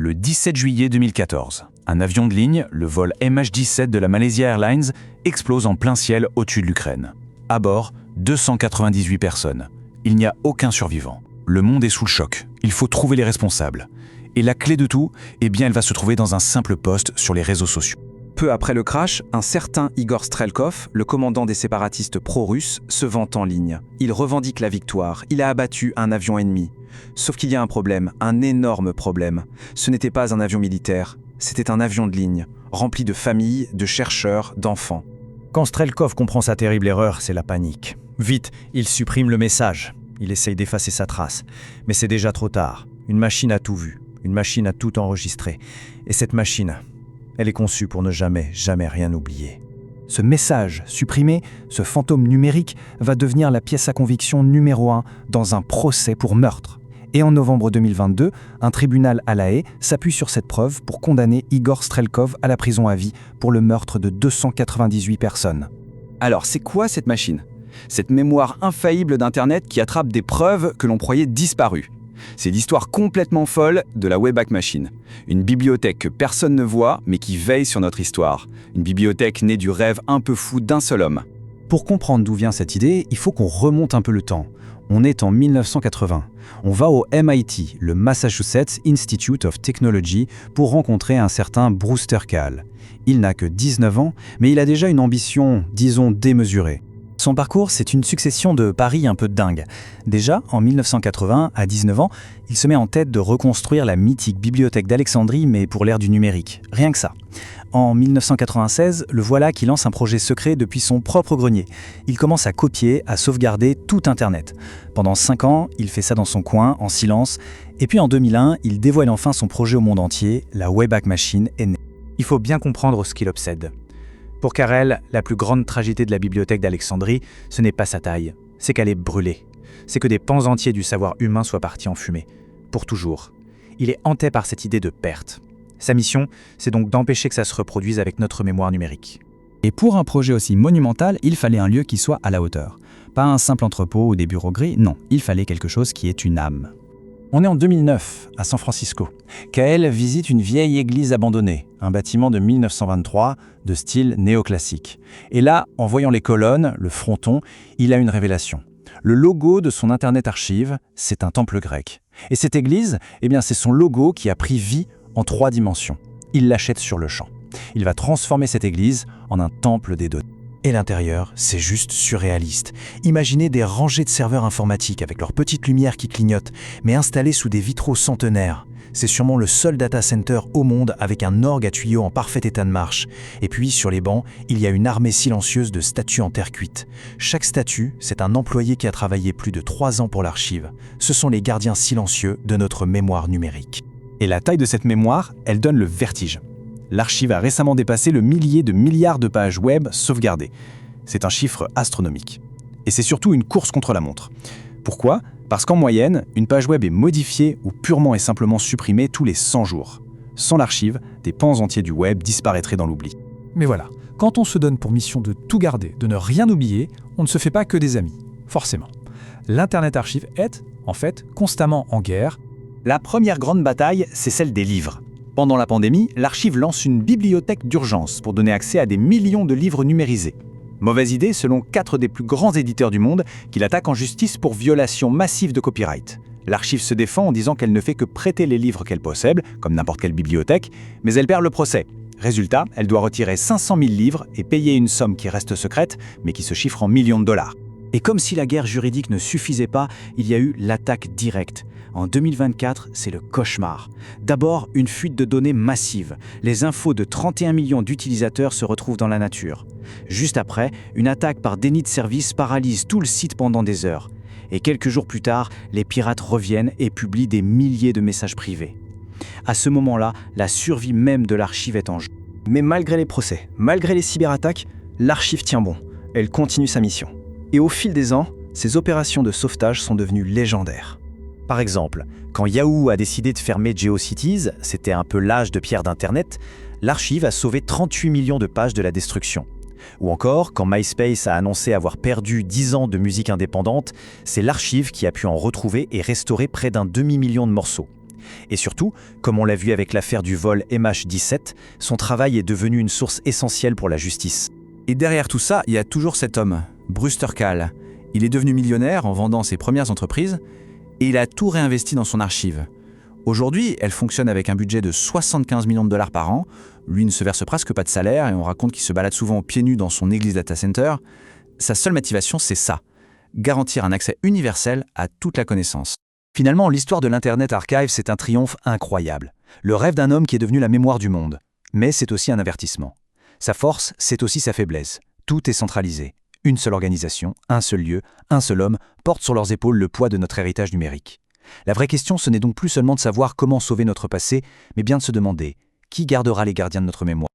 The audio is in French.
Le 17 juillet 2014, un avion de ligne, le vol MH17 de la Malaysia Airlines, explose en plein ciel au-dessus de l'Ukraine. À bord, 298 personnes. Il n'y a aucun survivant. Le monde est sous le choc. Il faut trouver les responsables. Et la clé de tout, eh bien, elle va se trouver dans un simple post sur les réseaux sociaux. Peu après le crash, un certain Igor Strelkov, le commandant des séparatistes pro-russes, se vante en ligne. Il revendique la victoire. Il a abattu un avion ennemi. Sauf qu'il y a un problème, un énorme problème. Ce n'était pas un avion militaire, c'était un avion de ligne, rempli de familles, de chercheurs, d'enfants. Quand Strelkov comprend sa terrible erreur, c'est la panique. Vite, il supprime le message. Il essaye d'effacer sa trace. Mais c'est déjà trop tard. Une machine a tout vu. Une machine a tout enregistré. Et cette machine, elle est conçue pour ne jamais rien oublier. Ce message supprimé, ce fantôme numérique, va devenir la pièce à conviction numéro 1 dans un procès pour meurtre. Et en novembre 2022, un tribunal à La Haye s'appuie sur cette preuve pour condamner Igor Strelkov à la prison à vie pour le meurtre de 298 personnes. Alors, c'est quoi cette machine ? Cette mémoire infaillible d'Internet qui attrape des preuves que l'on croyait disparues. C'est l'histoire complètement folle de la Wayback Machine. Une bibliothèque que personne ne voit, mais qui veille sur notre histoire. Une bibliothèque née du rêve un peu fou d'un seul homme. Pour comprendre d'où vient cette idée, il faut qu'on remonte un peu le temps. On est en 1980. On va au MIT, le Massachusetts Institute of Technology, pour rencontrer un certain Brewster Kahle. Il n'a que 19 ans, mais il a déjà une ambition, disons, démesurée. Son parcours, c'est une succession de paris un peu dingues. Déjà, en 1980, à 19 ans, il se met en tête de reconstruire la mythique bibliothèque d'Alexandrie, mais pour l'ère du numérique. Rien que ça. En 1996, le voilà qui lance un projet secret depuis son propre grenier. Il commence à copier, à sauvegarder tout Internet. Pendant 5 ans, il fait ça dans son coin, en silence. Et puis en 2001, il dévoile enfin son projet au monde entier. La Wayback Machine est née. Il faut bien comprendre ce qui l'obsède. Pour Kahle, la plus grande tragédie de la bibliothèque d'Alexandrie, ce n'est pas sa taille, c'est qu'elle est brûlée. C'est que des pans entiers du savoir humain soient partis en fumée. Pour toujours. Il est hanté par cette idée de perte. Sa mission, c'est donc d'empêcher que ça se reproduise avec notre mémoire numérique. Et pour un projet aussi monumental, il fallait un lieu qui soit à la hauteur. Pas un simple entrepôt ou des bureaux gris, non, il fallait quelque chose qui ait une âme. On est en 2009, à San Francisco. Kahle visite une vieille église abandonnée, un bâtiment de 1923, de style néoclassique. Et là, en voyant les colonnes, le fronton, il a une révélation. Le logo de son Internet Archive, c'est un temple grec. Et cette église, eh bien, c'est son logo qui a pris vie en 3 dimensions. Il l'achète sur le champ. Il va transformer cette église en un temple des données. Et l'intérieur, c'est juste surréaliste. Imaginez des rangées de serveurs informatiques avec leurs petites lumières qui clignotent, mais installées sous des vitraux centenaires. C'est sûrement le seul data center au monde avec un orgue à tuyaux en parfait état de marche. Et puis, sur les bancs, il y a une armée silencieuse de statues en terre cuite. Chaque statue, c'est un employé qui a travaillé plus de 3 ans pour l'archive. Ce sont les gardiens silencieux de notre mémoire numérique. Et la taille de cette mémoire, elle donne le vertige. L'archive a récemment dépassé le millier de milliards de pages web sauvegardées. C'est un chiffre astronomique. Et c'est surtout une course contre la montre. Pourquoi ? Parce qu'en moyenne, une page web est modifiée ou purement et simplement supprimée tous les 100 jours. Sans l'archive, des pans entiers du web disparaîtraient dans l'oubli. Mais voilà, quand on se donne pour mission de tout garder, de ne rien oublier, on ne se fait pas que des amis, forcément. L'Internet Archive est, en fait, constamment en guerre. La première grande bataille, c'est celle des livres. Pendant la pandémie, l'archive lance une bibliothèque d'urgence pour donner accès à des millions de livres numérisés. Mauvaise idée selon 4 des plus grands éditeurs du monde qui l'attaquent en justice pour violation massive de copyright. L'archive se défend en disant qu'elle ne fait que prêter les livres qu'elle possède, comme n'importe quelle bibliothèque, mais elle perd le procès. Résultat, elle doit retirer 500 000 livres et payer une somme qui reste secrète, mais qui se chiffre en millions de dollars. Et comme si la guerre juridique ne suffisait pas, il y a eu l'attaque directe. En 2024, c'est le cauchemar. D'abord, une fuite de données massive. Les infos de 31 millions d'utilisateurs se retrouvent dans la nature. Juste après, une attaque par déni de service paralyse tout le site pendant des heures. Et quelques jours plus tard, les pirates reviennent et publient des milliers de messages privés. À ce moment-là, la survie même de l'archive est en jeu. Mais malgré les procès, malgré les cyberattaques, l'archive tient bon. Elle continue sa mission. Et au fil des ans, ces opérations de sauvetage sont devenues légendaires. Par exemple, quand Yahoo a décidé de fermer GeoCities, c'était un peu l'âge de pierre d'Internet, l'archive a sauvé 38 millions de pages de la destruction. Ou encore, quand MySpace a annoncé avoir perdu 10 ans de musique indépendante, c'est l'archive qui a pu en retrouver et restaurer près d'1 demi-million de morceaux. Et surtout, comme on l'a vu avec l'affaire du vol MH17, son travail est devenu une source essentielle pour la justice. Et derrière tout ça, il y a toujours cet homme, Brewster Kahle. Il est devenu millionnaire en vendant ses premières entreprises et il a tout réinvesti dans son archive. Aujourd'hui, elle fonctionne avec un budget de 75 millions de dollars par an. Lui ne se verse presque pas de salaire et on raconte qu'il se balade souvent pieds nus dans son église data center. Sa seule motivation, c'est ça, garantir un accès universel à toute la connaissance. Finalement, l'histoire de l'Internet Archive, c'est un triomphe incroyable. Le rêve d'un homme qui est devenu la mémoire du monde. Mais c'est aussi un avertissement. Sa force, c'est aussi sa faiblesse. Tout est centralisé. Une seule organisation, un seul lieu, un seul homme portent sur leurs épaules le poids de notre héritage numérique. La vraie question, ce n'est donc plus seulement de savoir comment sauver notre passé, mais bien de se demander qui gardera les gardiens de notre mémoire.